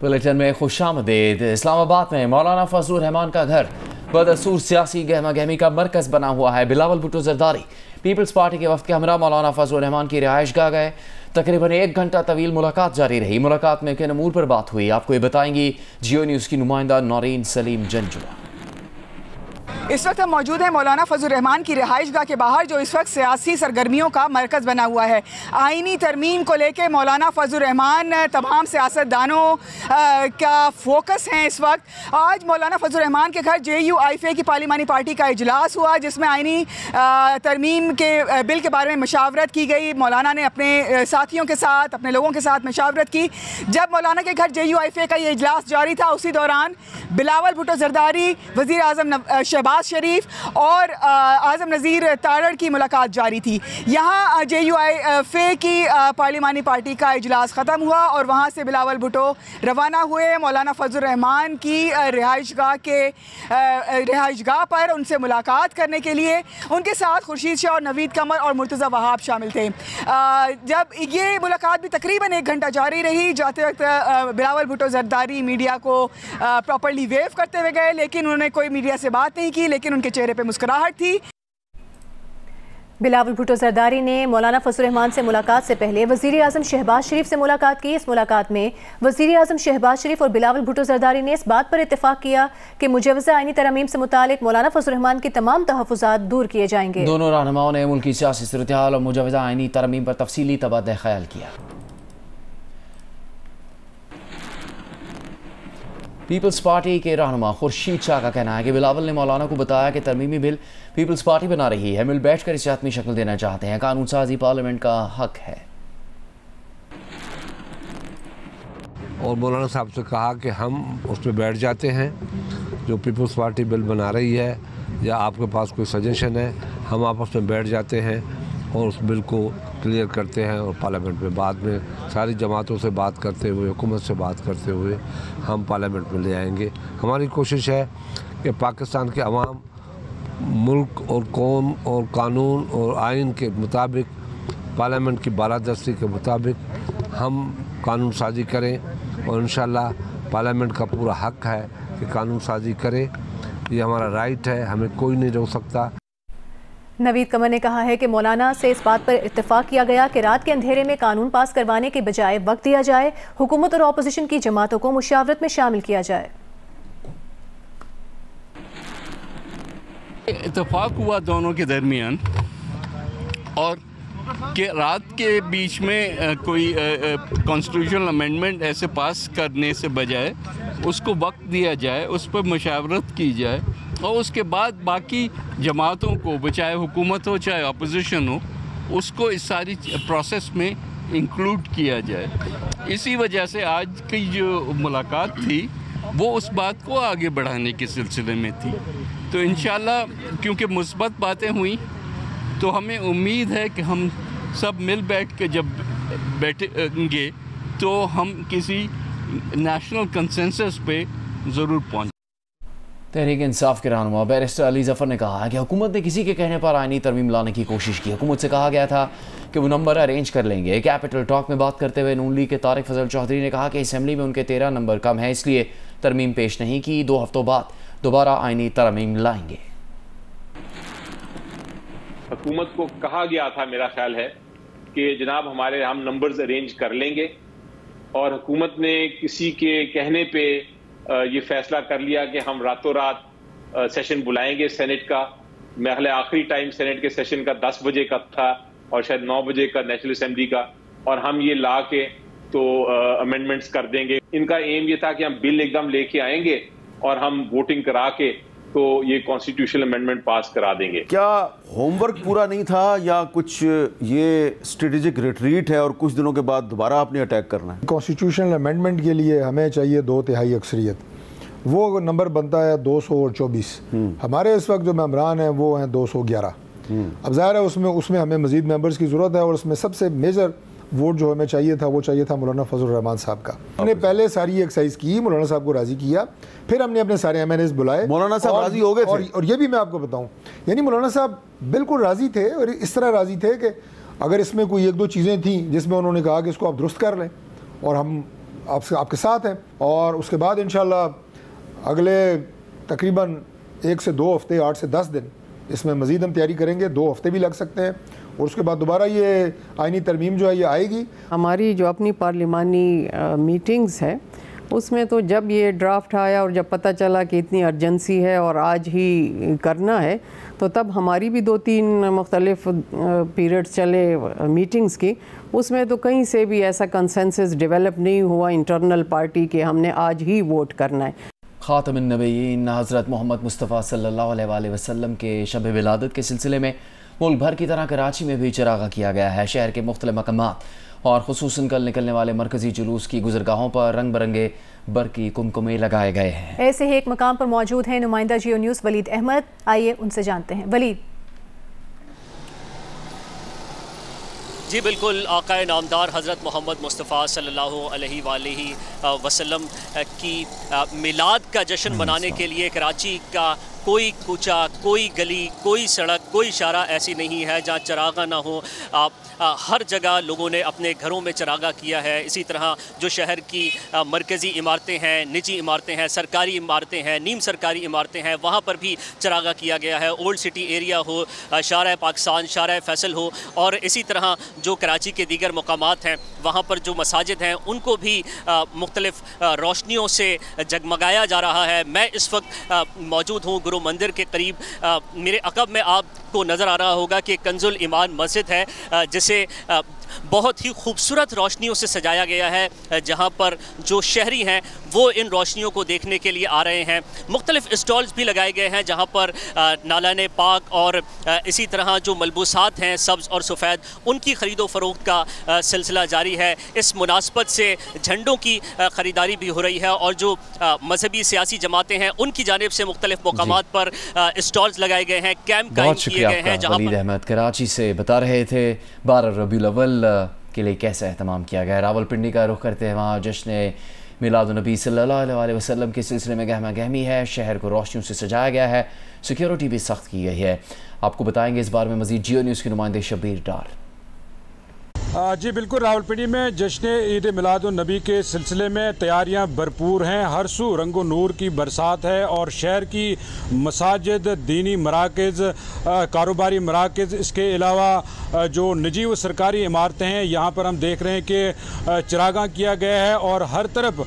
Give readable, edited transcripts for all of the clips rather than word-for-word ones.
Bulletin में खुशामदीद। इस्लामाबाद में मौलाना फजलुर रहमान का घर बदसूर सियासी गहमा गहमी का मरकज बना हुआ है। बिलावल भुट्टो जरदारी पीपल्स पार्टी के वफ्द के हमरा मौलाना फजलुर रहमान की रिहाइश गाह गए। तकरीबन 1 घंटा तवील मुलाकात जारी रही। मुलाकात में किन अमूर पर बात हुई, आपको ये बताएंगी जियो न्यूज़ की नुमाइंदा नौरीन सलीम जंजुआ। इस वक्त हम मौजूद हैं मौलाना फजलुर रहमान की रिहाइशगाह के बाहर, जो इस वक्त सियासी सरगर्मियों का मरकज़ बना हुआ है। आइनी तरमीम को लेकर मौलाना फजलुर रहमान तमाम सियासतदानों का फोकस है इस वक्त। आज मौलाना फजलुर रहमान के घर JUIFA की पार्लिमानी पार्टी का इजलास हुआ, जिसमें आइनी तरमीम के बिल के बारे में मशावरत की गई। मौलाना ने अपने साथियों के साथ, अपने लोगों के साथ मशावरत की। जब मौलाना के घर JUIFA का ये इजलास जारी था, उसी दौरान बिलावल भुट्टो जरदारी, वज़ीर आज़म शहबाज शरीफ और आज़म नज़ीर तारड़ की मुलाकात जारी थी। यहाँ JUIFA की पार्लिमानी पार्टी का इजलास ख़त्म हुआ और वहाँ से बिलावल भुट्टो रवाना हुए मौलाना फजलुर रहमान की रिहाइशगाह पर उनसे मुलाकात करने के लिए। उनके साथ खुर्शीद शाह और नवीद कमर और मुर्तज़ा वहाब शामिल थे। जब ये मुलाकात भी तकरीबन 1 घंटा जारी रही, जाते वक्त बिलावल भुट्टो जरदारी मीडिया को प्रॉपर्ली वेव करते हुए गए, लेकिन उन्होंने कोई मीडिया से बात नहीं की, लेकिन उनके चेहरे पे मुस्कुराहट थी। बिलावल भुट्टो जरदारी ने मौलाना फजलुर रहमान से मुलाकात से पहले वज़ीर आज़म शहबाज शरीफ से मुलाकात की। इस मुलाकात में वज़ीर आज़म शहबाज शरीफ और बिलावल भुट्टो जरदारी ने इस बात पर इत्तेफाक किया कि मुजव्वज़ा आइनी तरमीम से मुतालिक मौलाना फजलुर रहमान के तमाम तहफ़्फ़ुज़ात दूर किए जाएंगे। दोनों रहनुमाओं ने मुल्की सियासी सूरत-ए-हाल और मुजव्वज़ा आइनी तरमीम पर तफसीली तबादला ख्याल किया। पीपल्स पार्टी के रहनुमा खुर्शीद शाह का कहना है कि बिलावल ने मौलाना को बताया कि तरमीमी बिल पीपल्स पार्टी बना रही है, मिल बैठकर इसे हतमी शक्ल देना चाहते हैं। कानून साजी पार्लियामेंट का हक है। और मौलाना साहब से कहा कि हम उस पर बैठ जाते हैं, जो पीपल्स पार्टी बिल बना रही है या आपके पास कोई सजेशन है, हम आपस में बैठ जाते हैं और उस बिल को क्लियर करते हैं और पार्लियामेंट में बाद में सारी जमातों से बात करते हुए, हुकूमत से बात करते हुए हम पार्लियामेंट में ले आएंगे। हमारी कोशिश है कि पाकिस्तान के अवाम मुल्क और कौम और कानून और आइन के मुताबिक, पार्लियामेंट की बालादस्ती के मुताबिक हम कानून साजी करें और इंशाअल्लाह पार्लियामेंट का पूरा हक है कि कानून साजी करे। ये हमारा राइट है, हमें कोई नहीं रोक सकता। नवीद कमर ने कहा है कि मौलाना से इस बात पर इत्तेफाक किया गया कि रात के अंधेरे में कानून पास करवाने के बजाय वक्त दिया जाए, हुकूमत और अपोजिशन की जमातों को मुशावरत में शामिल किया जाए। इत्तेफाक हुआ दोनों के दरमियान और कि रात के बीच में कोई कॉन्स्टिट्यूशनल अमेंडमेंट ऐसे पास करने से बजाय उसको वक्त दिया जाए, उस पर मुशावरत की जाए और उसके बाद बाकी जमातों को, चाहे हुकूमत हो चाहे अपोजिशन हो, उसको इस सारी प्रोसेस में इंक्लूड किया जाए। इसी वजह से आज की जो मुलाकात थी वो उस बात को आगे बढ़ाने के सिलसिले में थी। तो इंशाल्लाह क्योंकि मुस्बत बातें हुई तो हमें उम्मीद है कि हम सब मिल बैठ के जब बैठेंगे तो हम किसी नेशनल कंसेंसस पे ज़रूर पहुँच। तहरीक इंसाफ के रहनुमा बैरिस्टर अली जफ़र ने कहा कि हुकूमत ने किसी के कहने पर आइनी तरमीम लाने की कोशिश की। हुकूमत से कहा गया था कि वो नंबर अरेंज कर लेंगे। कैपिटल टॉक में बात करते हुए नून लीग के तारिक फजल चौधरी ने कहा कि असम्बली में उनके 13 नंबर कम है, इसलिए तरमीम पेश नहीं की। 2 हफ्तों बाद दोबारा आइनी तरमीम लाएंगे। हुकूमत को कहा गया था, मेरा ख्याल है कि जनाब हम नंबर्स अरेंज कर लेंगे, और हुकूमत ने किसी के कहने पे ये फैसला कर लिया कि हम रातों रात सेशन बुलाएंगे सेनेट का। मेरे ख्याल आखिरी टाइम सेनेट के सेशन का 10 बजे का था और शायद 9 बजे का नेशनल असेंबली का, और हम ये ला के तो अमेंडमेंट्स कर देंगे। इनका एम ये था कि हम बिल एकदम लेके आएंगे और हम वोटिंग करा के तो ये कॉन्स्टिट्यूशनल अमेंडमेंट पास करा देंगे। क्या होमवर्क पूरा नहीं था या कुछ ये स्ट्रेटेजिक रिट्रीट है और कुछ दिनों के बाद दोबारा आपने अटैक करना है? कॉन्स्टिट्यूशनल अमेंडमेंट के लिए हमें चाहिए 2/3 अक्सरियत, वो नंबर बनता है 224। हमारे इस वक्त जो मेंबरान हैं वो हैं 211। अब ज़ाहिर है उसमें हमें मज़ीद मेंबर्स की ज़रूरत है, और उसमें सबसे मेजर वोट जो हमें चाहिए था वो चाहिए था मौलाना फजलुर रहमान साहब का। हमने पहले सारी एक्सरसाइज की, मौलाना साहब को राज़ी किया, फिर हमने अपने सारे MNAs बुलाए। मौलाना साहब राज़ी हो गए थे? और ये भी मैं आपको बताऊं, यानी मौलाना साहब बिल्कुल राज़ी थे, और इस तरह राज़ी थे कि अगर इसमें कोई 1-2 चीज़ें थी जिसमें उन्होंने कहा कि इसको आप दुरुस्त कर लें और हम आपके साथ हैं। और उसके बाद इंशाल्लाह अगले तकरीबन 1 से 2 हफ्ते, 8 से 10 दिन इसमें मज़ीद हम तैयारी करेंगे। 2 हफ्ते भी लग सकते हैं और उसके बाद दोबारा ये आईनी तरमीम जो है ये आएगी। हमारी जो अपनी पार्लिमानी मीटिंग्स है उसमें तो जब ये ड्राफ्ट आया और जब पता चला कि इतनी अर्जेंसी है और आज ही करना है, तो तब हमारी भी 2-3 मुख्तलिफ पीरियड्स चले मीटिंग्स की। उसमें तो कहीं से भी ऐसा कंसेंसस डेवलप नहीं हुआ इंटरनल पार्टी के हमने आज ही वोट करना है। ख़ातमुन नबीय्यीन हज़रत मोहम्मद मुस्तफ़ा सल्लल्लाहु अलैहि वसल्लम के शब विलादत के सिलसिले में मुल्क भर की तरह कराची में भी चरागा किया गया है। शहर के मुख्तलिफ मकामात और खुसूसन कल निकलने वाले मरकज़ी जुलूस की गुज़रगाहों पर रंग बिरंगे बरकी कुमकुमे लगाए गए हैं। ऐसे ही एक मकाम पर मौजूद हैं नुमाइंदा जियो न्यूज़ वलीद अहमद। आइए उनसे जानते हैं। वलीद जी बिल्कुल, आक़ाए नामदार हज़रत मोहम्मद मुस्तफ़ा सल्लल्लाहु अलैहि वसल्लम की मिलाद का जश्न मनाने के लिए कराची का कोई कूचा, कोई गली, कोई सड़क, कोई इशारा ऐसी नहीं है जहाँ चरागा ना हो। हर जगह लोगों ने अपने घरों में चरागा किया है। इसी तरह जो शहर की मरकज़ी इमारतें हैं, निजी इमारतें हैं, सरकारी इमारतें हैं, नीम सरकारी इमारतें हैं, वहाँ पर भी चरागा किया गया है। ओल्ड सिटी एरिया हो, शारा पाकिस्तान, शारा फैसल हो, और इसी तरह जो कराची के दीगर मकामात हैं वहाँ पर जो मसाजिद हैं उनको भी मुख्तलिफ रोशनियों से जगमगाया जा रहा है। मैं इस वक्त मौजूद हूँ गुरु मंदिर के करीब। मेरे अक़ब में आपको नज़र आ रहा होगा कि कंजुल ईमान मस्जिद है जिसे बहुत ही खूबसूरत रोशनियों से सजाया गया है, जहाँ पर जो शहरी हैं वो इन रोशनियों को देखने के लिए आ रहे हैं। मुख्तलिफ स्टॉल्स भी लगाए गए हैं जहाँ पर नालान पाक और इसी तरह जो मलबूसात हैं सब्ज़ और सफ़ेद, उनकी ख़रीदो फ़रोख्त का सिलसिला जारी है। इस मुनासबत से झंडों की ख़रीदारी भी हो रही है और जो मजहबी सियासी जमातें हैं उनकी जानिब से मुख्तलिफ मकामात पर स्टॉल्स लगाए गए हैं, कैंप कायम किए गए हैं। वलीद अहमद कराची से बता रहे थे 12 रबीउल अव्वल के लिए कैसा एहतमाम किया गया है। रावलपिंडी का रुख करते हैं, वहाँ जश्न मिलादुन्नबी सल्लल्लाहु अलैहि वसल्लम के सिलसिले में गहमा गहमी है। शहर को रोशनियों से सजाया गया है, सिक्योरिटी भी सख्त की गई है। आपको बताएंगे इस बारे में मज़ीद जियो न्यूज़ के नुमाइंदे शब्बीर डार। जी बिल्कुल, रावलपिंडी में जश्न ईद मिलादुन्नबी के सिलसिले में तैयारियां भरपूर हैं। हर सू रंगो नूर की बरसात है और शहर की मसाजिद, दीनी मराकज़, कारोबारी मराकज़, इसके अलावा जो निजी व सरकारी इमारतें हैं यहाँ पर हम देख रहे हैं कि चिरागा किया गया है और हर तरफ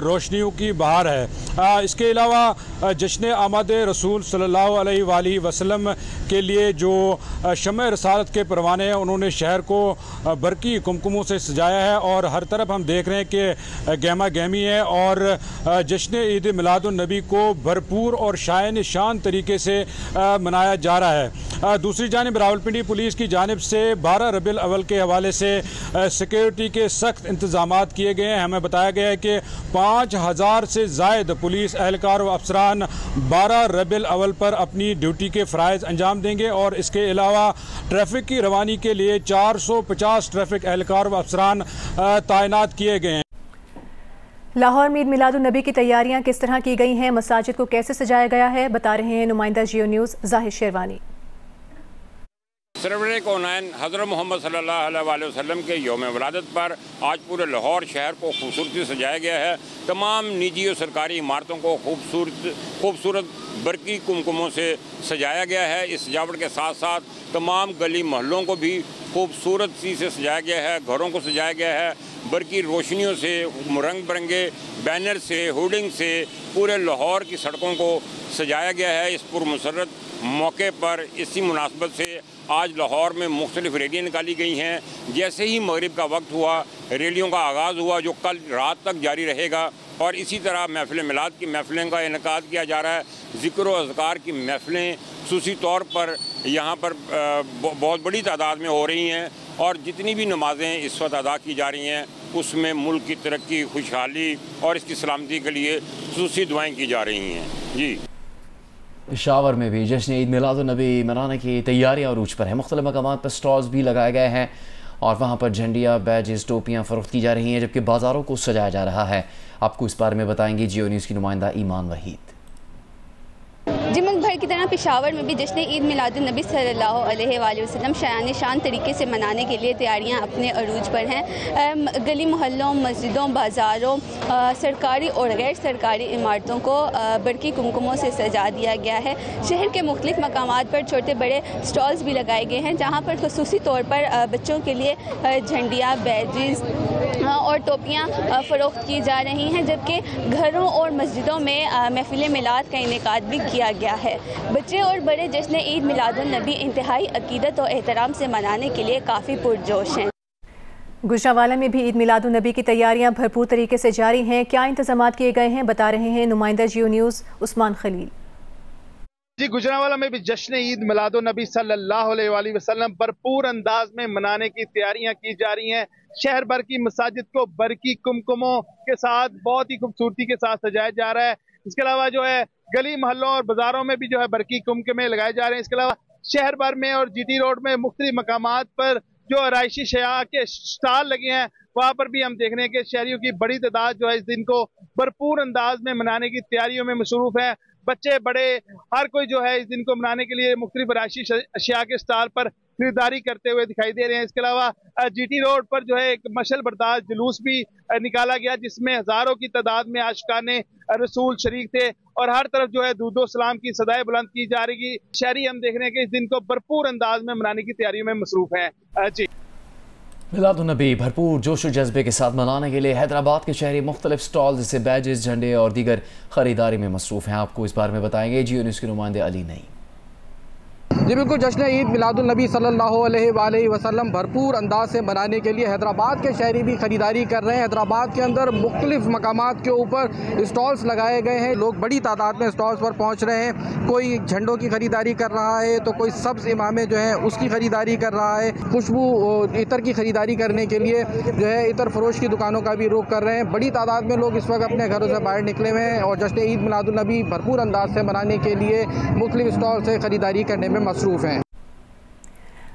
रोशनियों की बहार है। इसके अलावा जश्न आमद रसूल सल्लल्लाहु अलैहि वसल्लम के लिए जो शम्अ रसालत के परवाने हैं उन्होंने शहर को बरकी कुमकुमों से सजाया है और हर तरफ हम देख रहे हैं कि गहमा गहमी है और जश्न ईद मिलादुन्नबी को भरपूर और शान शान तरीके से मनाया जा रहा है। दूसरी जानिब रावलपिंडी पुलिस की जानिब से 12 रबीउल अव्वल के हवाले से सिक्योरिटी के सख्त इंतजामात किए गए हैं। हमें बताया गया है कि 5000 से ज़ायद पुलिस एहलकार व अफसरान 12 रबीउल अव्वल पर अपनी ड्यूटी के फ़राइज़ अंजाम देंगे और इसके अलावा ट्रैफिक की रवानी के लिए 450 ट्रैफिक एहलकार व अफसरान तैनात किए गए हैं। लाहौर में ईद मिलादुन्नबी की तैयारियां किस तरह की गई हैं, मसाजिद को कैसे सजाया गया है, बता रहे हैं नुमाइंदा जियो न्यूज़ जाहिद शेरवानी। सरवर कौनैन हज़रत मोहम्मद सल्लल्लाहु अलैहि वसल्लम के यौम विलादत पर आज पूरे लाहौर शहर को खूबसूरती से सजाया गया है। तमाम निजी और सरकारी इमारतों को खूबसूरत बरकी कुमकुमों से सजाया गया है। इस सजावट के साथ साथ तमाम गली मोहल्लों को भी खूबसूरती से सजाया गया है, घरों को सजाया गया है। बरकी रोशनियों से, रंग बिरंगे बैनर से, होर्डिंग से पूरे लाहौर की सड़कों को सजाया गया है। इस पुरमसरत मौके पर इसी मुनासबत से आज लाहौर में मुख्तलिफ रैलियाँ निकाली गई हैं। जैसे ही मगरिब का वक्त हुआ, रैलियों का आगाज़ हुआ जो कल रात तक जारी रहेगा और इसी तरह महफिल मिलाद की महफिलें का इनेकाद किया जा रहा है। ज़िक्र व अज़कार की महफिलें खुसूसी तौर पर यहाँ पर बहुत बड़ी तादाद में हो रही हैं और जितनी भी नमाज़ें इस वक्त अदा की जा रही हैं उसमें मुल्क की तरक्की, खुशहाली और इसकी सलामती के लिए खुसूसी दुआएँ की जा रही हैं। जी, पेशावर में भी जश्न ईद मिलादुन्नबी मनाने की तैयारियां अरूज पर है। मुख्तलिफ मकामात पर स्टॉल्स भी लगाए गए हैं और वहाँ पर झंडियाँ, बैजेस, टोपियाँ फ़रोख्त की जा रही हैं जबकि बाज़ारों को सजाया जा रहा है। आपको इस बारे में बताएंगे जियो न्यूज़ की नुमाइंदा ईमान वहीद। जी मुल्क भर की तरह पेशावर में भी जश्न ईद मिलादुन्नबी सल्लल्लाहु अलैहि वसल्लम शान शान तरीके से मनाने के लिए तैयारियां अपने अरूज पर हैं। गली मोहल्लों, मस्जिदों, बाज़ारों, सरकारी और गैर सरकारी इमारतों को बरकी कुमकुमों से सजा दिया गया है। शहर के मुख्तलिफ मकामात पर छोटे बड़े स्टॉल्स भी लगाए गए हैं, जहाँ पर खुसूसी तौर पर बच्चों के लिए झंडियाँ, बैजेस और टोपियाँ फ़रोख्त की जा रही हैं, जबकि घरों और मस्जिदों में महफिल मिलाद का इनेकाद भी किया गया है। बच्चे और बड़े जश्न ईद मिलादुन्नबी इंतहाई अकीदत और एहतराम से मनाने के लिए काफ़ी पुरजोश हैं। गुजरांवाला में भी ईद मिलादुन्नबी की तैयारियां भरपूर तरीके से जारी हैं। क्या इंतजामात किए गए हैं, बता रहे हैं नुमाइंदा जियो न्यूज़ उस्मान खलील। जी, गुजरांवाला में भी जश्न ईद मिलादुन्नबी सल्लल्लाहु अलैहि वसल्लम भरपूर अंदाज में मनाने की तैयारियां की जा रही हैं। शहर भर की मसाजिद को बरकी कुमकुमों के साथ बहुत ही खूबसूरती के साथ सजाया जा रहा है। इसके अलावा जो है गली मोहल्लों और बाजारों में भी जो है बरकी कुमकुमे लगाए जा रहे हैं। इसके अलावा शहर भर में और जीटी रोड में मुख्तलिफ मकामात पर जो आराइशी शया के स्टॉल लगे हैं, वहाँ पर भी हम देख रहे हैं कि शहरियों की बड़ी तादाद जो है इस दिन को भरपूर अंदाज में मनाने की तैयारियों में मसरूफ है। बच्चे बड़े हर कोई जो है इस दिन को मनाने के लिए मुख्तलिफ आराइशी अशिया के स्टॉल पर खरीदारी करते हुए दिखाई दे रहे हैं। इसके अलावा जीटी रोड पर जो है एक मशल बर्दाश्त जुलूस भी निकाला गया, जिसमें हजारों की तादाद में आशिकाने रसूल शरीक थे और हर तरफ जो है दूदो सलाम की सदाएं बुलंद की जा रही। शहरी हम देख रहे हैं कि इस दिन को भरपूर अंदाज में मनाने की तैयारी में मसरूफ हैं। जी, मिलादुन्नबी भरपूर जोश व जज्बे के साथ मनाने के लिए हैदराबाद के शहरी मुख्तलिफ स्टॉल जैसे बैजेस, झंडे और दीगर खरीदारी में मसरूफ हैं। आपको इस बारे में बताएंगे जियो न्यूज़ के नुमाइंदे अली नई। जी बिल्कुल, जश्न ईद मिलादुन्नबी सल्लल्लाहु अलैहि वसल्लम भरपूर अंदाज से मनाने के लिए हैदराबाद के शहरी भी ख़रीदारी कर रहे हैं। हैदराबाद के अंदर मुख्तलिफ मकामात के ऊपर स्टॉल्स लगाए गए हैं। लोग बड़ी तादाद में स्टॉल्स पर पहुंच रहे हैं। कोई झंडों की ख़रीदारी कर रहा है तो कोई सब्ज़ इमामे जो है उसकी ख़रीदारी कर रहा है। खुशबू इतर की ख़रीदारी करने के लिए जो है इतर फरोश की दुकानों का भी रुख कर रहे हैं। बड़ी तादाद में लोग इस वक्त अपने घरों से बाहर निकले हुए हैं और जश्न ईद मिलादुन्नबी भरपूर अंदाज से मनाने के लिए मुख्तलिफ स्टॉल से ख़रीदारी करने में मसरूफ़ हैं।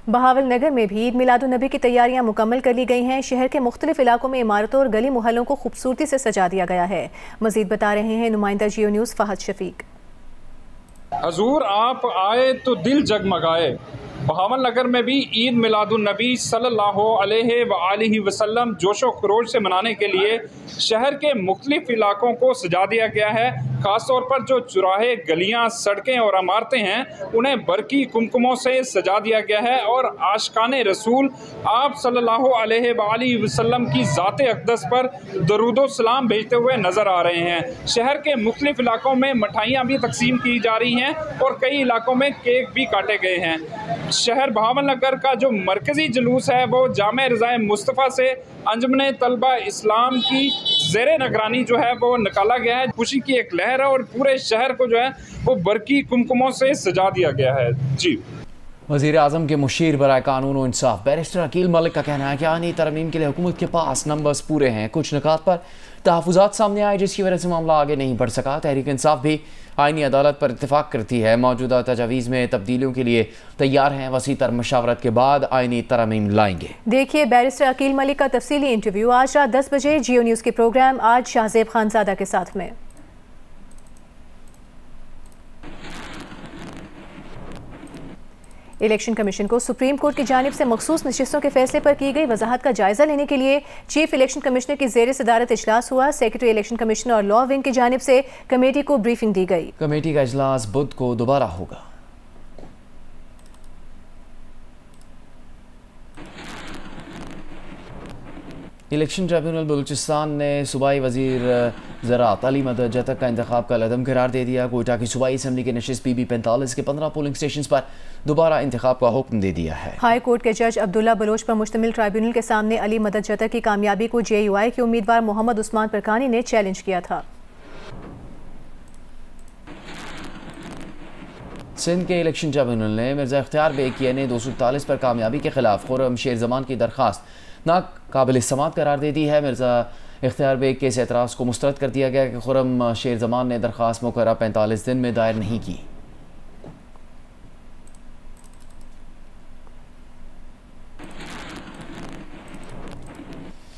बहावल नगर में भी ईद मिलादुन्नबी की तैयारियां मुकम्मल कर ली गई हैं। शहर के मुख्तलिफ इलाकों में इमारतों और गली मोहल्लों को खूबसूरती से सजा दिया गया है। मजीद बता रहे हैं नुमाइंदा जियो न्यूज़ फहद शफीक। हजूर आप आए तो दिल जगमगाए। बहावल नगर में भी ईद मिलादुन्नबी सल्लल्लाहु अलैहि वसल्लम जोशो खरोश से मनाने के लिए शहर के मुख्तलिफ इलाकों को सजा दिया गया है। ख़ास तौर पर जो चौराहे, गलियां, सड़कें और इमारतें हैं उन्हें बरकी कुमकुमों से सजा दिया गया है और आशिकाने रसूल आप सल्लल्लाहु अलैहि वसल्लम की ज़ाते अक़दस पर दरूदो सलाम भेजते हुए नज़र आ रहे हैं। शहर के मुख्तलिफ इलाकों में मिठाइयाँ भी तकसीम की जा रही हैं और कई इलाकों में केक भी काटे गए हैं। शहर बहावल नगर का जो मरकज़ी जुलूस है वो जामे रज़ाए मुस्तफ़ा से अंजुमन तलबा इस्लाम की ज़ेरे निगरानी जो है वो निकाला गया है। खुशी की एक लहर है और पूरे शहर को जो है वो बरकी कुमकुमों से सजा दिया गया है। जी, वज़ीर आज़म के मुशीर बराए कानून और इंसाफ बैरिस्टर अकील मलिक का कहना है कि आईनी तरमीम के लिए हुकूमत के पास नंबर्स पूरे हैं। कुछ निकात पर तहफ़्फ़ुज़ात सामने आए जिसकी वजह से मामला आगे नहीं बढ़ सका। तहरीक इंसाफ भी आईनी अदालत पर इत्तेफाक करती है। मौजूदा तजावीज़ में तब्दीलियों के लिए तैयार हैं। वसी तर मशावरत के बाद आईनी तरमीम लाएंगे। देखिए बैरिस्टर अकील मलिक का तफसीली इंटरव्यू आज रात 10 बजे जियो न्यूज़ के प्रोग्राम आज शाहज़ेब खानज़ादा के साथ में। इलेक्शन कमीशन को सुप्रीम कोर्ट की जानिब से मखसूस नशिस्तों के फैसले पर की गई वजाहत का जायजा लेने के लिए चीफ इलेक्शन कमिश्नर की ज़ेर सदारत इजलास हुआ। सेक्रेटरी इलेक्शन कमिश्नर और लॉ विंग की जानिब से कमेटी को ब्रीफिंग दी गई। कमेटी का इजलास बुध को दोबारा होगा। इलेक्शन ट्रिब्यूनल बलूचिस्तान ने सूबाई वजीर ज़राअत अली मदद जतक का इंतखाब का लदम करार दे दिया। कोयटा की सूबाई असम्बली के नशिस्त PB 45 के 15 पोलिंग स्टेशन पर दोबारा इंतखाब का हुक्म दे दिया है। हाई कोर्ट के जज अब्दुल्ला बलोच पर मुश्तमिल ट्राइब्यूनल के सामने अली मदद जतक की कामयाबी को JUI के उम्मीदवार मोहम्मद उस्मान परकानी ने चैलेंज किया था। सिंध के इलेक्शन ट्रिब्यूनल ने मिर्जा इख्तियार बेग की NA 243 पर कामयाबी के खिलाफ खुर्रम शेर जमान की दरख्वास्त नाकाबिल समात करार दे दी है। मिर्जा इख्तियार बेग के इस एतराज़ को मुस्तरद कर दिया गया कि खुर्रम शेर जमान ने दरख्वास्त मुकर्रर 45 दिन में दायर नहीं की।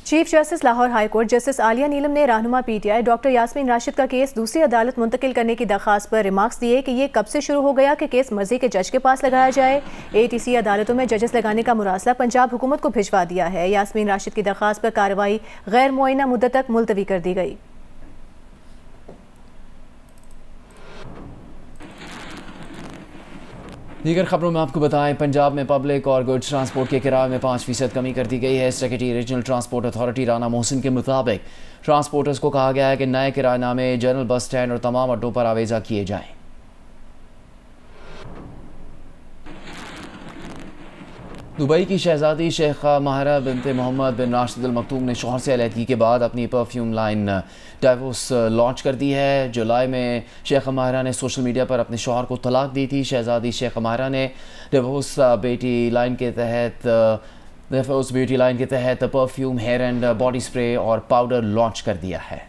Chief justice Lahore high court justice Aliya Neelam ने रहनुमा पीटीआई डॉक्टर यास्मीन राशिद का केस दूसरी अदालत मुंतकिल करने की दरखास्त पर रिमार्क्स दिए कि ये कब से शुरू हो गया कि केस मर्जी के जज के पास लगाया जाए। एटीसी अदालतों में जजेस लगाने का मुरासला पंजाब हुकूमत को भिजवा दिया है। यास्मीन राशिद की दरखास्त पर कार्रवाई गैर मुअय्यना मुद्दत तक मुलतवी कर दी गई। दीगर खबरों में आपको बताएं, पंजाब में पब्लिक और गुड्स ट्रांसपोर्ट के किराए में 5% कमी कर दी गई है। Secretary regional transport authority Rana Mohsin के मुताबिक ट्रांसपोर्टर्स को कहा गया है कि नए किराएनामे जनरल बस स्टैंड और तमाम अड्डों पर आवेजा किए जाएं। दुबई की शहजादी शेखा माहिरा बिनते मोहम्मद बिन राशिद अल मकतूम ने शौहर से अलहदगी के बाद अपनी परफ्यूम लाइन डाइवोर्स लॉन्च कर दी है। जुलाई में शेखा माहिरा ने सोशल मीडिया पर अपने शौहर को तलाक दी थी। शहजादी शेखा माहिरा ने डाइवोर्स ब्यूटी लाइन के तहत perfume, hair and body spray और पाउडर लॉन्च कर दिया है।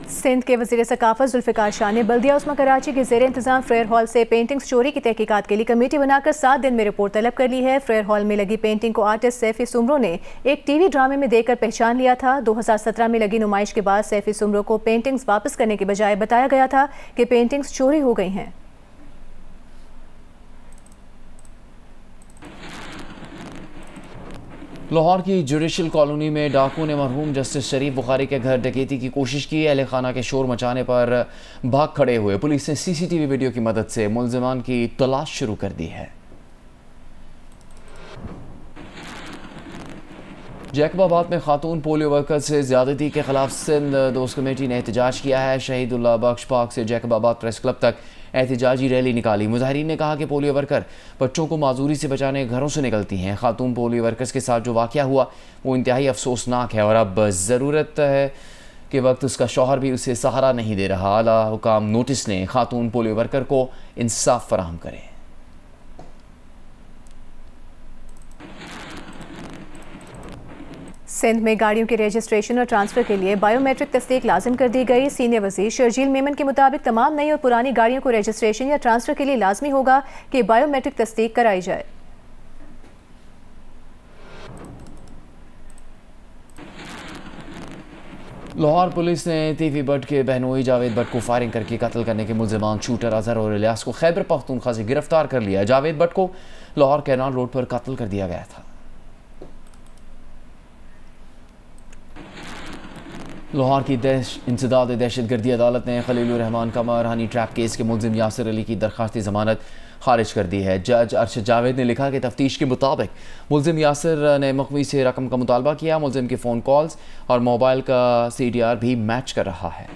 सिंध के वज़ीर सकाफ़त जुल्फ़िकार शाह ने बल्दिया उस्मा कराची के ज़ेर इंतज़ाम फ्रेयर हॉल से पेंटिंग्स चोरी की तहकीकात के लिए कमेटी बनाकर 7 दिन में रिपोर्ट तलब कर ली है। फ्रेयर हॉल में लगी पेंटिंग को आर्टिस्ट सैफी सुमरो ने एक टीवी ड्रामे में देखकर पहचान लिया था। 2017 में लगी नुमाइश के बाद सैफी सुमरो को पेंटिंग्स वापस करने के बजाय बताया गया था कि पेंटिंग्स चोरी हो गई हैं। लाहौर की जुडिशल कॉलोनी में डाकू ने मरहूम जस्टिस शरीफ बुखारी के घर डकैती की कोशिश की। अहले खाना के शोर मचाने पर भाग खड़े हुए पुलिस ने सीसीटीवी वीडियो की मदद से मुलजिमान की तलाश शुरू कर दी है। जैकबाबाद में खातून पोलियो वर्कर से ज्यादती के खिलाफ सिंध दोस्त कमेटी ने एहतजाज किया है। शहीदुल्लाह बख्श पार्क से जैकबाबाद प्रेस क्लब तक एहतजाजी रैली निकाली। मुजाहिरीन ने कहा कि पोलियो वर्कर बच्चों को माजूरी से बचाने घरों से निकलती हैं। खातून पोलियो वर्कर्स के साथ जो वाक़या हुआ वो इंतहाई अफसोसनाक है और अब ज़रूरत है कि वक्त उसका शौहर भी उसे सहारा नहीं दे रहा। आला हुकाम नोटिस ने खातून पोलियो वर्कर को इंसाफ फराहम करें। सिंध में गाड़ियों के रजिस्ट्रेशन और ट्रांसफर के लिए बायोमेट्रिक तस्दीक लाजिम कर दी गई। सीनियर वज़ीर शर्जील मेमन के मुताबिक तमाम नई और पुरानी गाड़ियों को रजिस्ट्रेशन या ट्रांसफर के लिए लाजमी होगा कि बायोमेट्रिक तस्दीक कराई जाए। लाहौर पुलिस ने तीफी भट्ट के बहनोई जावेद भट्ट को फायरिंग करके कत्ल करने के मुल्जिमान शूटर अजहर और इलियास को खैबर पख्तूनख्वा से गिरफ्तार कर लिया। जावेद भट्ट को लाहौर कैनाल रोड पर कत्ल कर दिया गया था। लाहौर की इंसदाद दहशतगर्दी अदालत ने खलीलुर रहमान का मारहानी ट्रैप केस के मुल्जिम यासिर अली की दरखास्ती ज़मानत खारिज कर दी है। जज अरशद जावेद ने लिखा कि तफ्तीश के मुताबिक मुल्जिम यासिर ने मखवी से रकम का मुतालबा किया। मुल्जिम के फ़ोन कॉल्स और मोबाइल का CDR भी मैच कर रहा है।